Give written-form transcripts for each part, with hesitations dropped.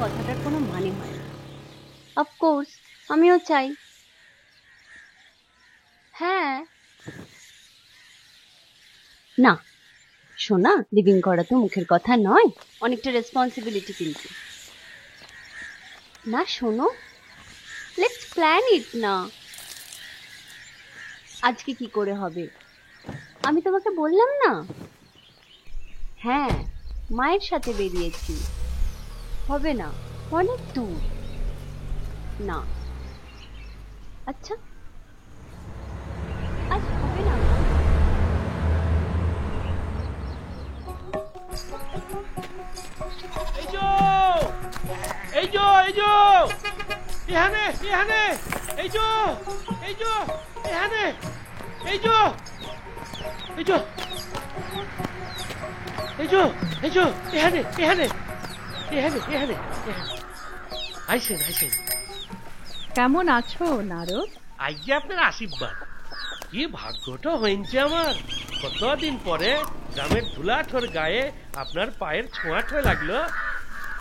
কথাটার কোনো মানে হয় না। অফকোর্স আমিও চাই। হ্যাঁ, না শোনা, লিভিং করা তো মুখের কথা নয়, অনেকটা রেসপন্সিবিলিটি কিন্তু। না শোনো, লেটস প্ল্যান ইট না। আজকে কি করে হবে? আমি তোমাকে বললাম না। হ্যাঁ, মায়ের সাথে বেরিয়েছি। হবে না, অনেক দূর। না, আচ্ছা আজ হবে না। কেমন আছো নারদ? আজ্ঞা আপনার আশীর্বাদ। কি ভাগ্যটা হয়েছে আমার, কতদিন পরে গ্রামের ধুলাঠোর গায়ে আপনার পায়ের ছোঁয়াঠো লাগলো।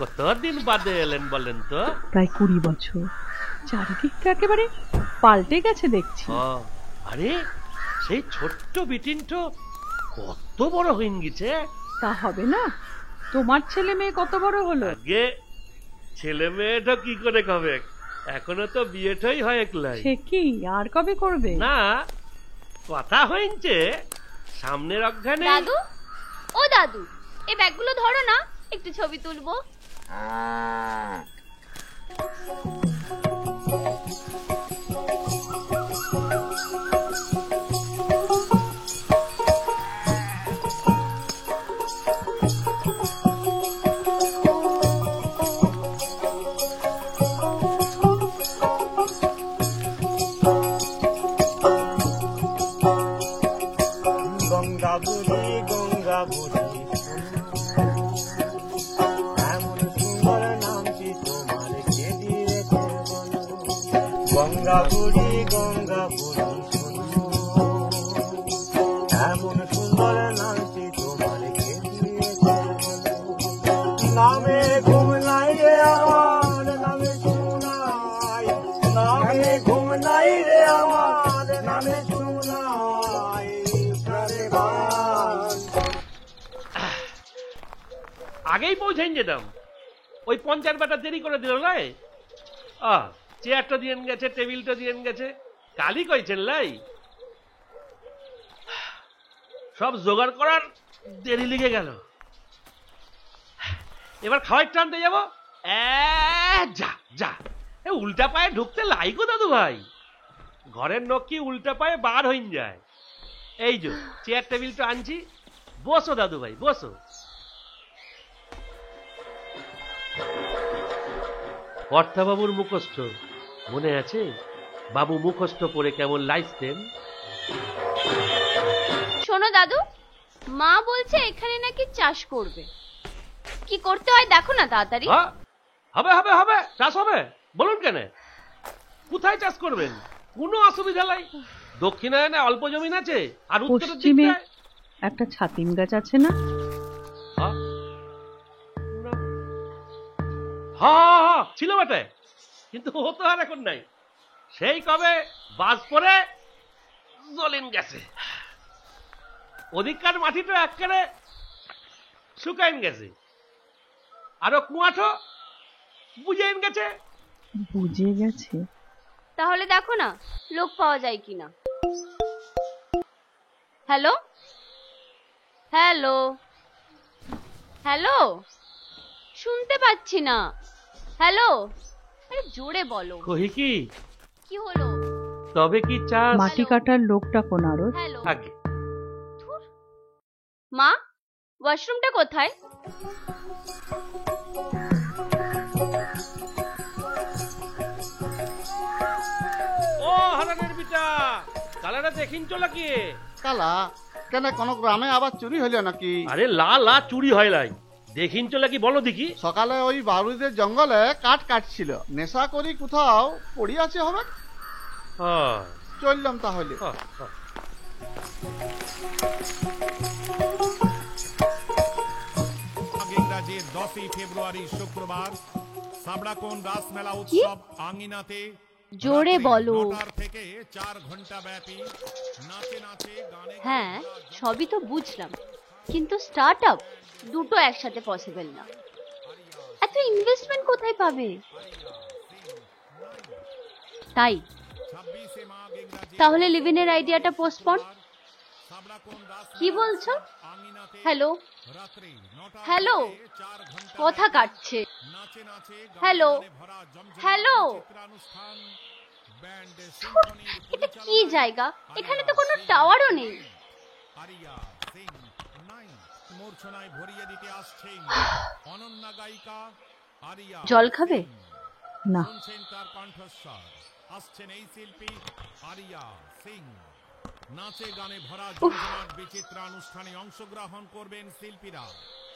কতদিন বাদে এলেন বলেন তো? প্রায় 20 বছর। চারিদিকটা একেবারে পাল্টে গেছে দেখছি। আরে সেই ছোট্ট বিটিনটো কত বড় হয়ে গেছে। তা হবে না? তোমার ছেলে মেয়ে কত বড় হলো? আগে ছেলে মেয়েটা কি করে হবে, এখনো তো বিয়েটাই হয় একলাই। সে কি, আর কবে করবে? না, কথা হয়েছে সামনের অজ্ঞানে। দাদু, ও দাদু, এই ব্যাগগুলো ধরো না, একটু ছবি তুলবো। গঙ্গা বুড়ি গঙ্গা বুড়ি এমন সুন্দর নামটি তোমার কে দিয়েছে? নামে ঘুম নাই রে আমার, নামে শুনাই, নামে ঘুম নাই রে আমার, নামে শুনাই প্রাণে গান। আগেই পৌঁছাইন যেতাম, ওই পঞ্চায়েত বেটা দেরি করে দিল লাই। চেয়ারটা দিয়ে গেছে, টেবিলটা দিয়ে গেছে, কালি কইছেন লাই। সব জোগাড় করার দেরি লেগে গেল। এবার খাওয়াই টানতে যাবো। যা যা, উল্টা পায়ে ঢুকতে লাইকো দাদু ভাই, ঘরের নখ কি উল্টা পায়ে বার হইন যায়। এই যে চেয়ার টেবিলটা আনছি, বসো দাদু ভাই বসো। কর্তাবাবুর মুখস্থ মনে আছে? বাবু মুখস্থ পরে কেমন লাইতেন। শোনো দাদু, মা বলছে এখানে নাকি চাষ করবে। কি করতে হয় দেখো না তাড়াতাড়ি। হবে হবে হবে, চাষ হবে। বলুন কেন, কোথায় চাষ করবেন? কোনো অসুবিধা নাই, দক্ষিণায়নে অল্প জমি আছে, আর উত্তরের পশ্চিমে দিকটায় একটা ছাতিম গাছ আছে না? ছিল বটে, কিন্তু ও তো আর এখন নাই। সেই কবে বাজ পরে জলিন গেছে। ওদিককার মাটিটা একেবারে শুকাইন গেছে, আরো কুয়াঠো বুঝাইন গেছে। বুঝে গেছে? তাহলে দেখো না লোক পাওয়া যায় কিনা। হ্যালো হ্যালো হ্যালো, শুনতে পাচ্ছি না। হ্যালো, আরে জোরে বলো। কহি কি, কি হলো? তবে কি চাষ? মাটি কাটার লোকটা কোন নারদ? হ্যালো, আগে মা, ওয়াশরুমটা কোথায়? ও হারানের বিটা, কালাটা দেখিন চলা কি? কালা কেন, কোন গ্রামে আবার চুরি হইল নাকি? আরে লা লা চুরি হয় লাই, দেখিন চলা কি বলো দেখি। সকালে ওই বারুদের জঙ্গলে কাঠ কাটছিল, নেশা করি কোথাও পড়ি আছে হবে। চললাম তাহলে। ইংরাজির 10ই ফেব্রুয়ারি শুক্রবার সাবড়াকোন রাসমেলা উৎসব আঙ্গিনাতে জোরে রাত্রি বলো। 9টার থেকে 4 ঘন্টা ব্যাপী নাচে নাচে গানে হ্যাঁ সবই তো বুঝলাম, কিন্তু স্টার্ট আপ দুটো একসাথে পসিবল না। এত ইনভেস্টমেন্ট কোথায় পাবে? তাই 26 মাঘ ইংরাজি তাহলে লিভিনের আইডিয়াটা পোস্টপন। সাবড়াকোন কি বলছো? আঙ্গিনাতে হ্যালো রাত্রি 9টা হ্যালো, 4 ঘন্টা কথা কাটছে। নাচে নাচে হ্যালো ভরা জমজমাট হ্যালো, চিত্রানুষ্ঠান ব্যান্ড সিম্ফনির এটা কি জায়গা? এখানে তো কোনো টাওয়ারও নেই। আরিয়া সিং নাইন মূর্ছনায় ভরিয়ে দিতে আসছেন অনন্যা গায়িকা আরিয়া জল খাবে? না। শুনছেন তার কণ্ঠস্বর। আসছেন এই শিল্পী আরিয়া সিং। নাচে গানে ভরা জমজমাট বিচিত্রানুষ্ঠানে অংশগ্রহণ করবেন শিল্পীরা।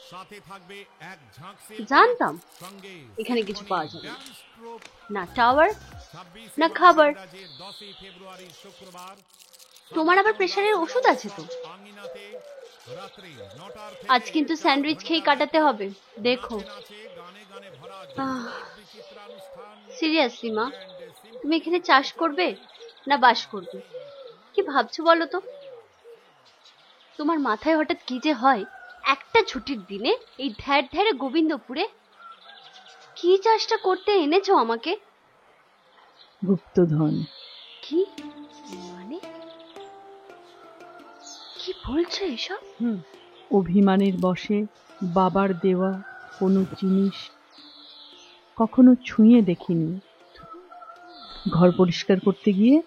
সাথে থাকবে এক ঝাঁক শিল্পী, জানতাম সঙ্গে এখানে কিছু পাওয়া যাবে ড্যান্স ট্রুপ। না টাওয়ার 26 না খাবার। ইংরাজির 10 ফেব্রুয়ারি শুক্রবার তোমার আবার প্রেশারের ওষুধ আছে তো? আঙ্গিনাতে রাত্রি 9টার আজ কিন্তু স্যান্ডউইচ খেয়ে কাটাতে হবে, দেখো। নাচে গানে গানে ভরা জমজমাট বিচিত্রানুষ্ঠান সিরিয়াসলি মা, ব্যান্ড সিম্ফনি তুমি এখানে চাষ করবে না বাস করবে? কি ভাবছো বলো তো? তোমার মাথায় হঠাৎ কি যে হয় একটা ছুটির দিনে এই ধ্যার ধ্যারে গোবিন্দপুরে? কি চাষটা করতে এনেছো আমাকে? গুপ্তধন। কি মানে? কি বলছো এসব? অভিমানের বশে বাবার দেওয়া কোনো জিনিস কখনো ছুঁয়ে দেখিনি। ঘর পরিষ্কার করতে গিয়ে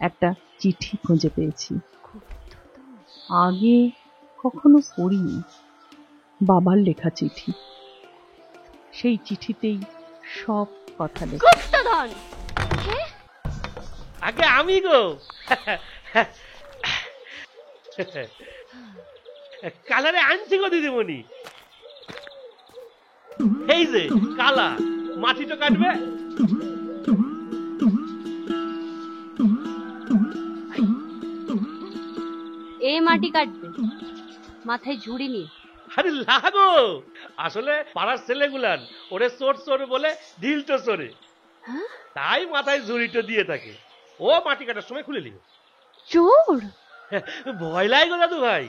একটা চিঠি খুঁজে পেয়েছি। আগে কখনো পড়িনি, বাবার লেখা চিঠি। সেই চিঠিতেই সব কথা লেখা। গুপ্তধন? আগে আমি গো কালারে আনছি গো দিদিমণি। এই যে কালা মাটিটা কাটবে। এ মাটি কাটবে মাথায় ঝুড়ি নিয়ে? আরে লাগো, আসলে পাড়ার ছেলেগুলান ওরে চোর চোর বলে ঢিল তো চোরে, হ্যাঁ? তাই মাথায় ঝুড়িটা দিয়ে থাকে। ও মাটি কাটার সময় খুলে নিবে। চোর? ভয় লাগে গো দাদু ভাই।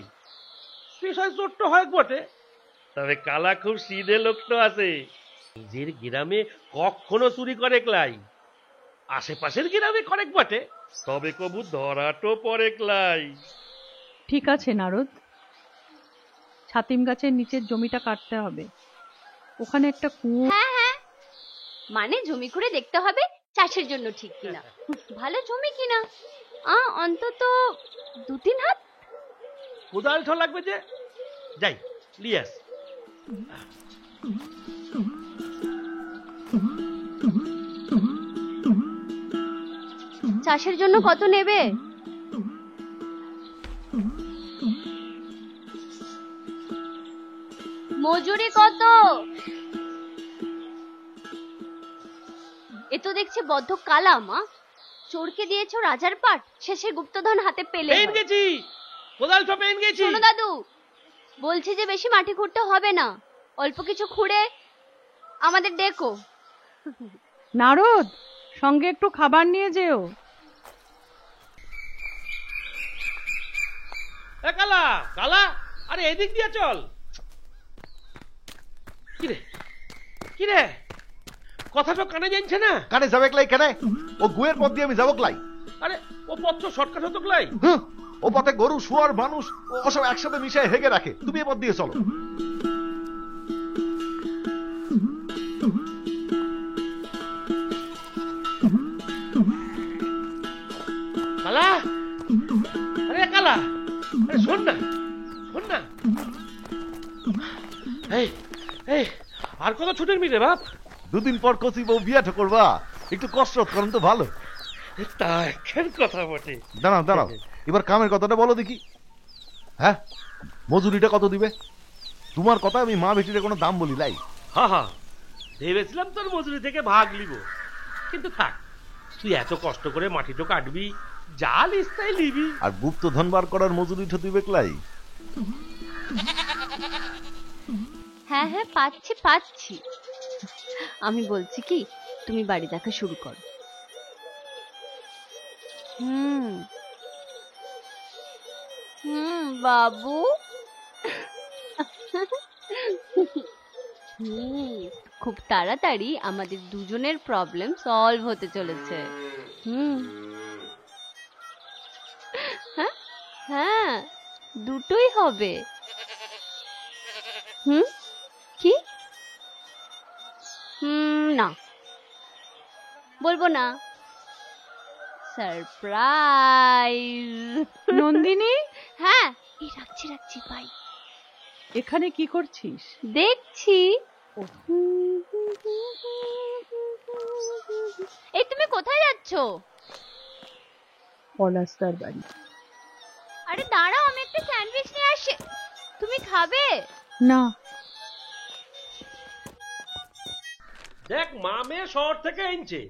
পেশায় চোরটা হয় বটে, তবে কালা খুব সিধে লোকটা আছে। নিজের গ্রামে কখনো চুরি করে ক্লাই, আশেপাশের গ্রামে করে বটে, তবে কবু ধরাটো পরে ক্লাই। ঠিক আছে নারদ, ছাতিম গাছের নিচের জমিটা কাটতে হবে। ওখানে একটা কুয়ো। হ্যাঁ হ্যাঁ, মানে জমি করে দেখতে হবে চাষের জন্য ঠিক কিনা। ভালো জমি কিনা, অন্তত 2-3 হাত। কোদাল ঠ লাগবে যে, যাই লিয়াস। চাষের জন্য কত নেবে? মজুরি কত? এ তো দেখছি বদ্ধ কালা মা। চোরকে দিয়েছো রাজার পাট, শেষে গুপ্তধন হাতে পেলে পেন হয়। গেছি, কোদাল ঠ পেন গেছি। শোনো দাদু, বলছি যে বেশি মাটি খুঁড়তে হবে না, অল্প কিছু খুঁড়ে আমাদের ডেকো। নারদ, সঙ্গে একটু খাবার নিয়ে যেও। এ কালা কালা, আরে এদিক দিয়ে চল। কিরে কিরে, কথাটা কানে জানছে না? কানে যাবে ক্লাই কেনে? ও গুয়ের পথ দিয়ে আমি যাবো ক্লাই? আরে ও পথ শর্টকাট হতো ক্লাই। ও পথে গরু শুয়ার মানুষ ওসব একসাথে মিশিয়ে হেগে রাখে, তুমি এ পথ দিয়ে চলো। কালা, আরে কালা, আরে শোন না শোন না। এই এই আর কত ছুটির মিটে বাপ? 2 দিন পর কচি বউ বিয়া করবা, একটু কসরত করেন তো ভালো। তা কেন কথা বটে। দাঁড়াও দাঁড়াও, এবার কামের কথাটা বলো দেখি। হ্যাঁ, মজুরিটা কত দিবে? তোমার কথা আমি মা বেটির কোনো দাম বলি লাই। হা হা, ভেবেছিলাম তোর মজুরি থেকে ভাগ লিব, কিন্তু থাক, তুই এত কষ্ট করে মাটিটা কাটবি, যা লিস্তাই লিবি। আর গুপ্তধন বার করার মজুরিটা দিবে ক্লাই? হ্যাঁ হ্যাঁ, পাচ্ছি পাচ্ছি। আমি বলছি কি, তুমি বাড়ি দেখা শুরু করো। হুম হুম বাবু। খুব তাড়াতাড়ি আমাদের দুজনের প্রবলেম সলভ হতে চলেছে। হুম হ্যাঁ হ্যাঁ, দুটোই হবে। হুম কি? না বলবো না, সারপ্রাইজ। নন্দিনী, হ্যাঁ, এই রাখছি রাখছি, বাই। এখানে কি করছিস? দেখছি। এই তুমি কোথায় যাচ্ছো? পলাশদার বাড়ি। আরে দাঁড়াও, আমি একটা স্যান্ডউইচ নিয়ে আসি। তুমি খাবে? না। দেখ, মা মেয়ে শহর থেকে এনেছে,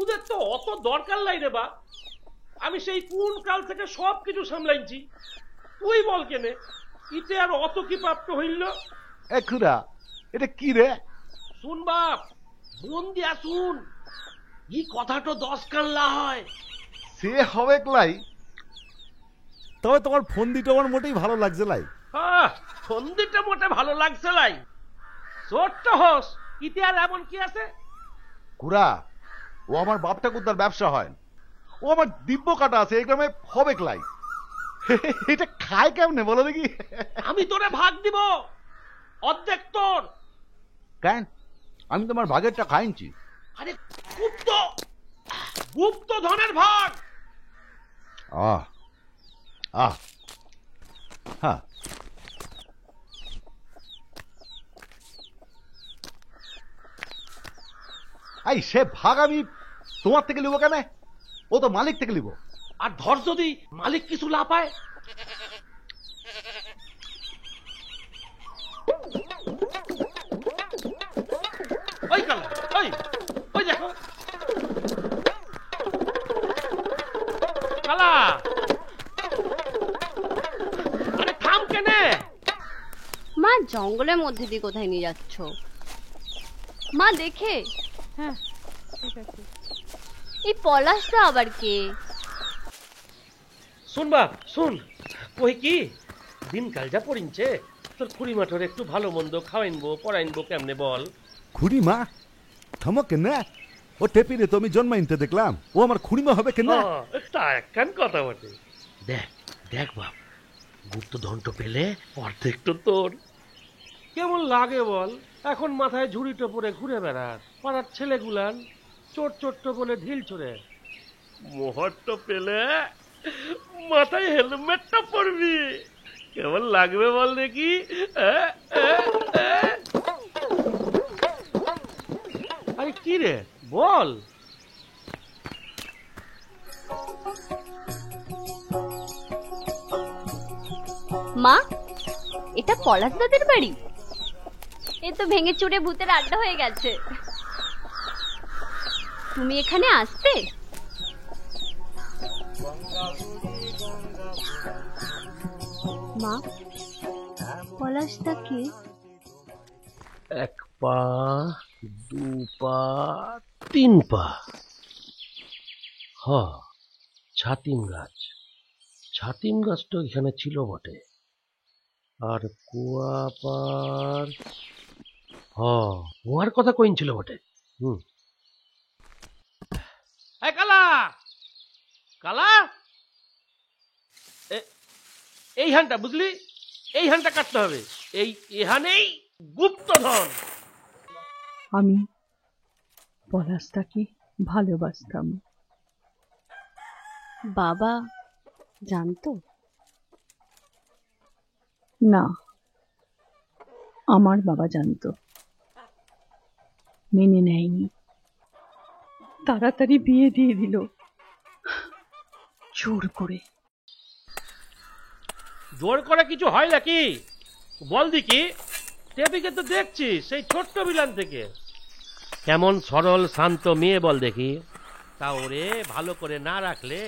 ওদের তো অত দরকার নাই রে বা। আমি সেই কোন কাল থেকে সবকিছু সামলাইছি, তুই বল কেনে ইতে আর অত কি প্রাপ্ত হইল? এ খুড়া, এটা কি রে? শুন বাপ, মন দিয়া শুন, ই কথাটা 10 কাল্লা হয়। সে হবে লাই, তবে তোমার ফোন দিতে আমার মোটেই ভালো লাগছে লাই। সন্ধিটা মোটে ভালো লাগছে লাই। ছোট্ট হস, ইতে আর এমন কি আছে? খুড়া, ও আমার বাপ ঠাকুরদার ব্যবসা হয়, ও আমার দিব্য কাটা আছে, এই গ্রামে হবে লাই। এটা খায় কেমনে বলো দেখি? আমি তোরে ভাগ দিব, অর্ধেক তোর। কেন? আমি তোমার ভাগেরটা খাইছি। আরে গুপ্ত, গুপ্ত ধনের ভাগ। আহ আহ হ্যাঁ, এই সে ভাগ আমি তোমার থেকে নিব কেন? ও তো মালিক থেকে নিব। আর ধর যদি মালিক কিছু না পায়? ওই কালা, ওই ওই দেখো কালা, আরে থাম কেনে? মা, জঙ্গলের মধ্যে দিয়ে কোথায় নিয়ে যাচ্ছ? মা দেখে। হ্যাঁ ঠিক আছে। এই পলাশদা আবার কে? শুন বাপ শুন, কই কি দিনকাল যা পড়িনছে, তোর খুড়ি মাঠের একটু ভালো মন্দ খাওয়াইনবো পড়াইনবো কেমনে বল? খুড়িমা থামো কেন? ও টেপিরে তো আমি জন্মাইনতে দেখলাম, ও আমার খুড়িমা হবে কেন? তা একখান কথা বটে। দেখ দেখ বাপ, গুপ্ত ধনটো পেলে অর্ধেক তো তোর। কেমন লাগে বল? এখন মাথায় ঝুড়ি টোপরে ঘুরে বেড়াস, পাড়ার ছেলেগুলান চোট চোট্ট বলে ঢিল ছুড়ে। মোহরটা পেলে মাথায় হেলমেটটা পরবি, কেমন লাগবে বল দেখি? আরে কি রে বল? মা, এটা পলাশদাদের বাড়ি? এ তো ভেঙে চুরে ভূতের আড্ডা হয়ে গেছে। তুমি এখানে আসতে? মা, পলাশদা কে? 1 পা 2 পা 3 পা। ছাতিম গাছ, ছাতিম গাছটা এখানে ছিল বটে। আর কুয়াপার, কুয়ার কথা কইন ছিল বটে। কালা, কালা, এই হানটা বুঝলি, এই হানটা কাটতে হবে। এই এখানেই গুপ্তধন। আমি পলাশদাকে ভালোবাসতাম। বাবা জানতো? না, আমার বাবা জানতো, মেনে নেয়নি, তাড়াতাড়ি বিয়ে দিয়ে দিল জোর করে। জোর করে কিছু হয় নাকি বল দেখি? টেপিকে তো দেখছি সেই ছোট্ট বিলান থেকে, কেমন সরল শান্ত মেয়ে বল দেখি। তা ওরে ভালো করে না রাখলে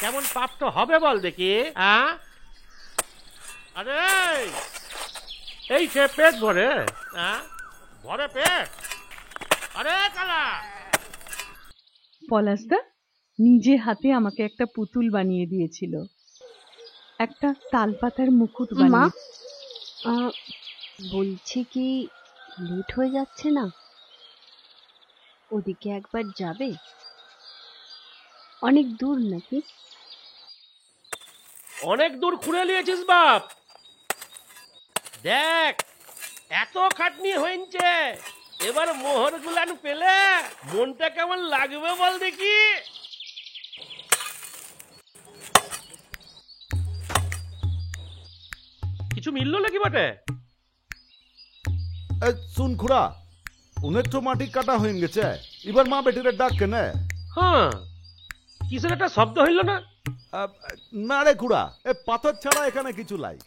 কেমন প্রাপ্ত হবে বল দেখি? আরে এই সে পেট ভরে, ভরে পেট, আরে কালা, পলাশদা নিজে হাতে আমাকে একটা পুতুল বানিয়ে দিয়েছিল, একটা তালপাতার মুকুট মা বানিয়ে। বলছি কি লেট হয়ে যাচ্ছে না? ওদিকে একবার যাবে? অনেক দূর নাকি? অনেক দূর খুঁড়ে নিয়েছিস বাপ। দেখ এত খাটনি হয়েছে, এবার মোহর গুলান পেলে মনটা কেমন লাগবে বল দেখি। কিছু মিললো নাকি বটে? শুন খুড়া, অনেক তো মাটি কাটা হয়ে গেছে, এবার মা বেটিরে ডাক কেনে? হ্যাঁ, কিসের একটা শব্দ হইল না? না রে খুড়া, এ পাথর ছাড়া এখানে কিছু লাই।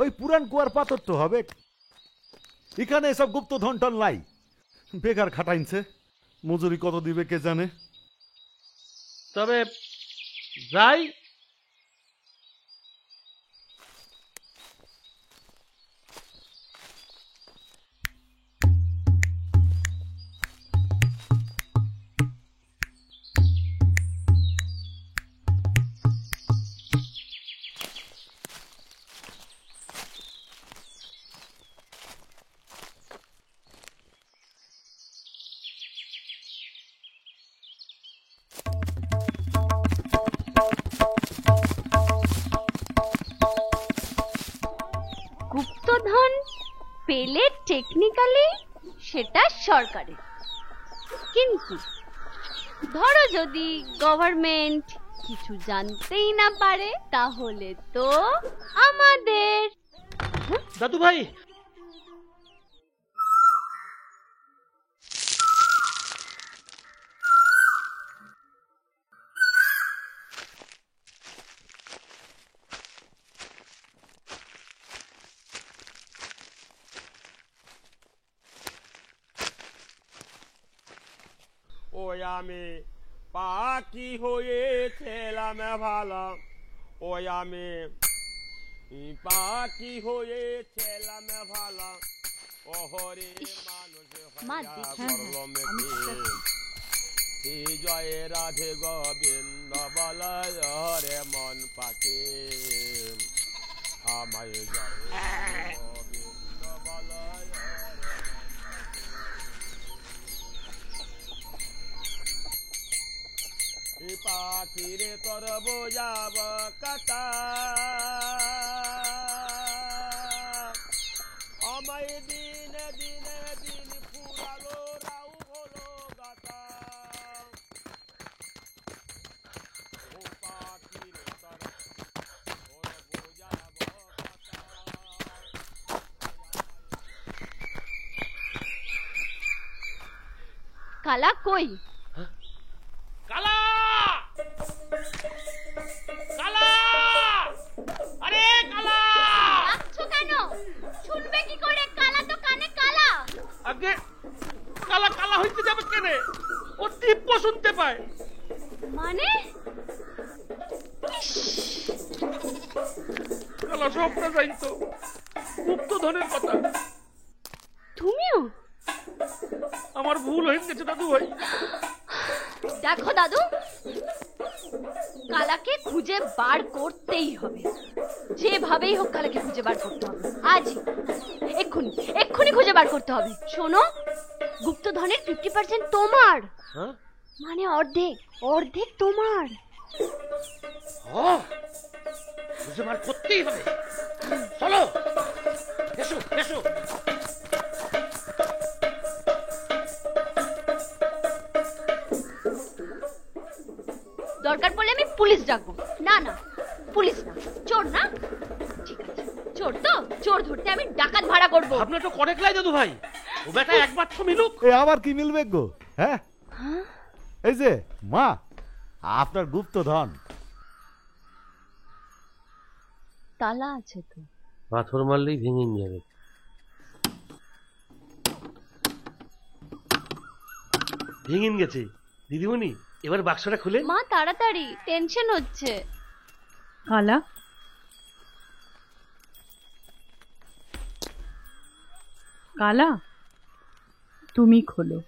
ওই পুরান কুয়ার পাথর তো হবে, এখানে এসব গুপ্ত ধন টন লাই। বেকার খাটাইছে, মজুরি কত দিবে কে জানে। তবে যাই। গুপ্তধন পেলে টেকনিক্যালি সেটা সরকারের, কিন্তু ধরো যদি গভর্নমেন্ট কিছু জানতেই না পারে তাহলে তো আমাদের। দাদু ভাই, ওই আমি পাখি হয়েছিলাম ভালো, ওই আমি পাখি হয়েছিলাম ভালো, ওহরে মানুষ মা, করলো মেঘে জয় রাধে গোবিন্দ বলয় রে মন পাখি আমায় জয় গোবিন্দ বলয় পাখিরে তোর বোঝাব কথা আমায় দিনে দিনে দিন ফুরালো রাউ হলো গাতা ও পাখিরে তোর বোঝাব কথা। কালা কই? কালা, কালা, আরে কালা! ডাকছো কেন? শুনবে কি করে? কালা তো কানে কালা। আগে কালা কালা হইতে যাবে কেনে? ও দিব্য শুনতে পায়। মানে কালা সবটা যাইতো গুপ্ত ধনের কথা। তুমিও? আমার ভুল হয়ে গেছে দাদু ভাই। দেখো দাদু, কালাকে খুঁজে বার করতেই হবে, যেভাবেই হোক কালাকে খুঁজে বার করতে হবে। আজই, এক্ষুনি এক্ষুনি খুঁজে বার করতে হবে। শোনো, গুপ্তধনের 50% তোমার, হ্যাঁ? মানে অর্ধেক, অর্ধেক তোমার। খুঁজে বার করতেই হবে। চলো, এসো এসো। দরকার পড়লে আমি পুলিশ ডাকবো। না না, পুলিশ না, চোর না। ঠিক আছে, চোর তো, চোর ধরতে আমি ডাকাত ভাড়া করবো। আপনার তো করে খেলাই দাদু ভাই, ও বেটা একবার তো মিলুক। এ আবার কি মিলবে গো? হ্যাঁ, এই যে মা, আপনার গুপ্ত ধন। তালা আছে তো। পাথর মারলেই ভেঙে যাবে। ভেঙে গেছে দিদিমণি, এবার বাক্সটা খুলে। মা তাড়াতাড়ি, টেনশন হচ্ছে। কালা, কালা, তুমি খোলো।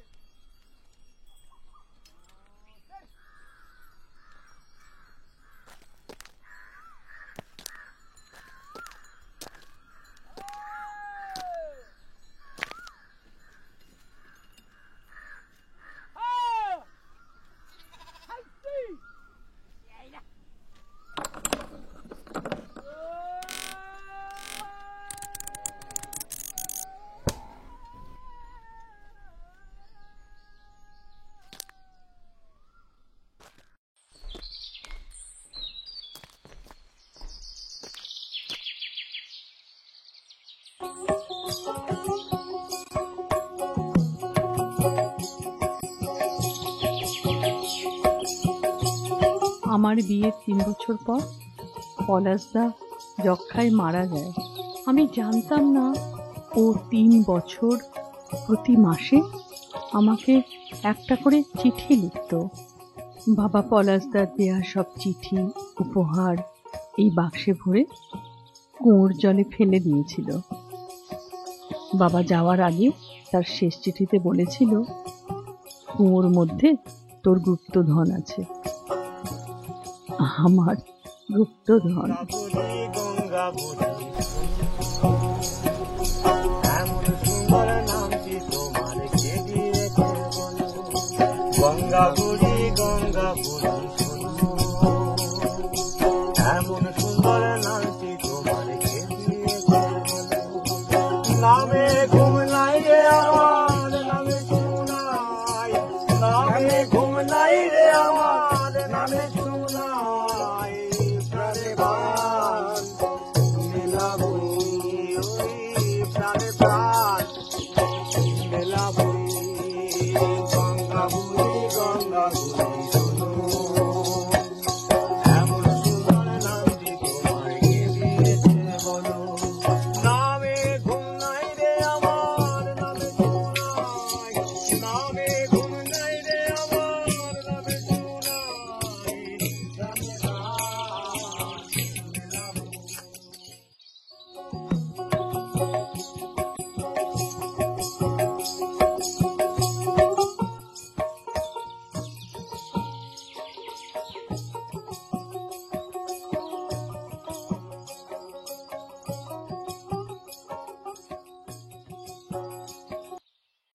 আমার বিয়ের 3 বছর পর পলাশদা যক্ষায় মারা যায়। আমি জানতাম না ও 3 বছর প্রতি মাসে আমাকে একটা করে চিঠি লিখত। বাবা পলাশদার দেয়া সব চিঠি উপহার এই বাক্সে ভরে কুয়োর জলে ফেলে দিয়েছিল। বাবা যাওয়ার আগে তার শেষ চিঠিতে বলেছিল, কুয়োর মধ্যে তোর গুপ্তধন আছে। আমার গুপ্তধন। গঙ্গা বুঝা